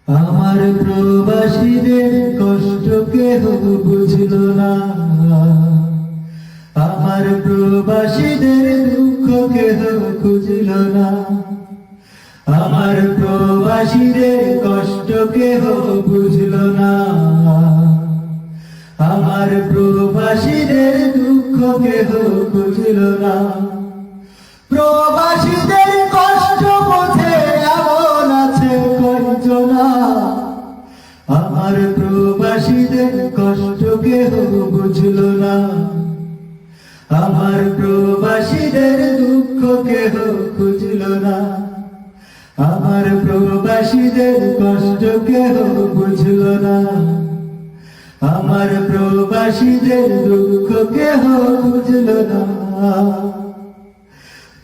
আমার প্রবাসীদের কষ্ট কেহ বুঝল না, আমার প্রবাসীদের দুঃখ কেহ খুঁজল না, আমার প্রবাসীদের কষ্ট কেহ বুঝল না, আমার প্রবাসীদের দুঃখ কেহ খুঁজল না। প্রবাসীদের কষ্ট বোঝে এমন আছে কয়জনা, আমার প্রবাসীদের কষ্ট কেহ বুঝল না, আমার প্রবাসীদের দুঃখ কেহ খুঁজল না, আমার প্রবাসীদের কষ্ট কেহ বুঝল না, আমার প্রবাসীদের দুঃখ কেহ বুঝল না।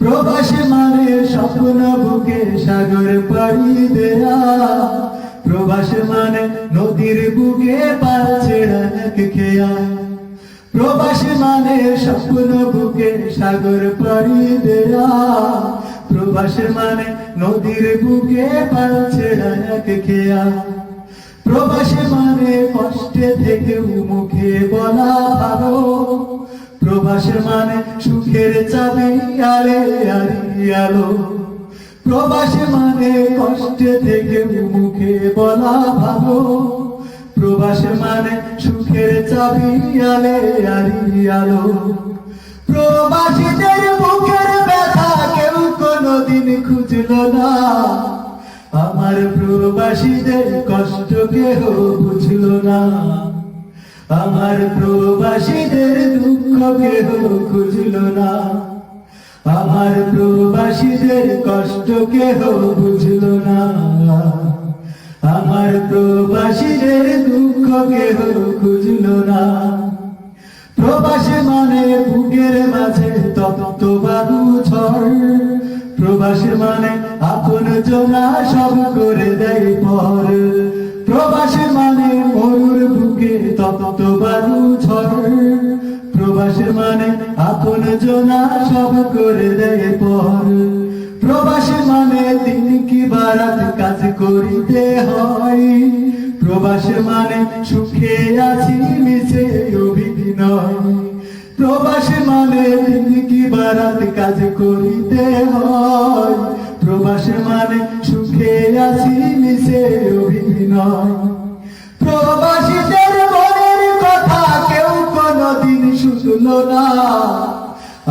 প্রবাসী মানে স্বপ্ন বুকে সাগর পাড়ি দেয়া, প্রবাসী মানে নদীর বুকে পাল ছেড়া এক খেয়া, প্রবাসী মানে স্বপ্ন বুকে সাগর পাড়ি দেয়া, প্রবাসী মানে নদীর বুকে পাল ছেড়া এক খেয়া, প্রবাসী মানে কষ্টে থেকে মুখে বলা ভালো, প্রবাসী মানে সুখের চাবি আলে আলো, প্রবাসী মানে কষ্টে থেকে মুখে বলা ভালো, প্রবাসী মানে সুখের চাবি আলে আলো। প্রবাসীদের মুখের ব্যথা কেউ কোনদিন খুঁজল না, আমার প্রবাসীদের কষ্ট কেহ বুঝল না, আমার প্রবাসীদের দুঃখ কেহ খুঁজল না, আমার প্রবাসীদের কষ্ট কেহ বুঝল না, আমার প্রবাসীদের দুঃখ কেহ খুঁজল না। প্রবাসী মানে বুকের মাঝে তপ্ত বালু ঝড়, প্রবাসী মানে আপন জনা সব করে দেয় পর, প্রবাসী মানে মরুর বুকে তপ্ত বালু ঝড়, প্রবাসী মানে আপন জনা সব করে দেয় পর, প্রবাসী মানে দিন কি বারাত কাজ করিতে হয়, প্রবাসী মানে সুখে আছি মিছে অভিনয়, প্রবাসী মানে দিন কি বারাত কাজ করিতে হয়, প্রবাসী মানে সুখে আছি মিছে অভিনয়। প্রবাসীদের মনের কথা কেউ কোনদিন শুনল না,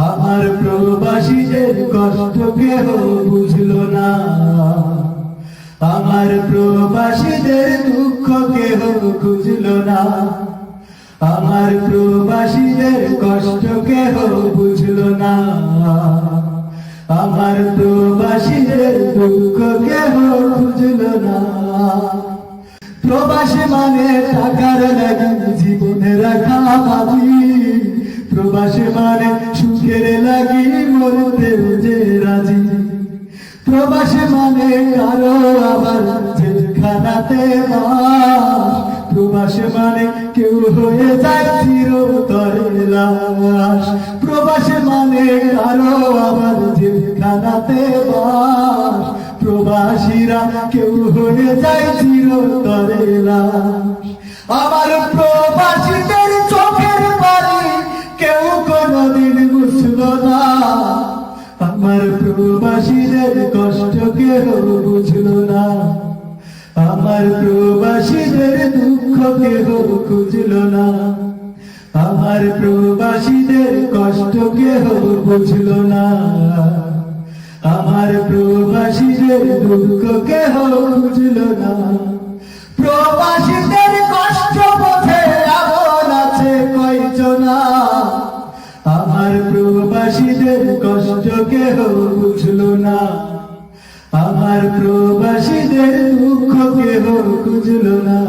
আমার প্রবাসীদের কষ্ট কেহ বুঝল না, আমার প্রবাসীদের দুঃখ কেহ খুঁজল না, আমার প্রবাসীদের কষ্ট কেহ বুঝল না, আমার প্রবাসীদের দুঃখ কেহ খুঁজল না। প্রবাসী মানে টাকার লাগি জীবনে রাখা ভাবি, প্রবাসী মানে সুখের লাগি মরতে যে রাজি, প্রবাসী মানে কারো আবার জেলখানাতে বাস, প্রবাসী মানে কেউ হয়ে যায় চিরতরে লাশ, প্রবাসী মানে কারো আবার জেলখানাতে বাস, প্রবাসীরা কেউ হয়ে যায় চিরতরে লাশ। আমার প্রবাসীদের চোখের পানি কেউ কোনদিন বুঝল না, আমার প্রবাসীদের কষ্ট কেহ বুঝল না, আমার প্রবাসীদের দুঃখ কেহ খুঁজল না, আমার প্রবাসীদের কষ্ট কেহ বুঝল না, আমার প্রবাসীদের দুঃখ কেহ খুঁজল না। প্রবাসীদের কষ্ট বোঝে এমন আছে কয়জনা, আমার প্রবাসীদের কষ্ট কেহ বুঝল না, আমার প্রবাসীদের দুঃখ কেহ খুঁজল না।